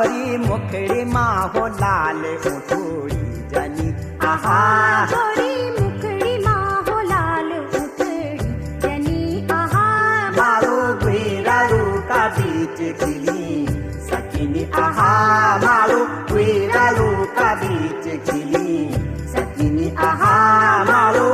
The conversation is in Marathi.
गोरी मुखड़ी माहो लाल उठोड़ी जनी आहा गोरी मुखड़ी माहो लाल उठड़ी जनी आहा मारो गुरारू का बीच खिली सकिनी आहा मारो गुरारू का बीच खिली सकिनी आहा मारो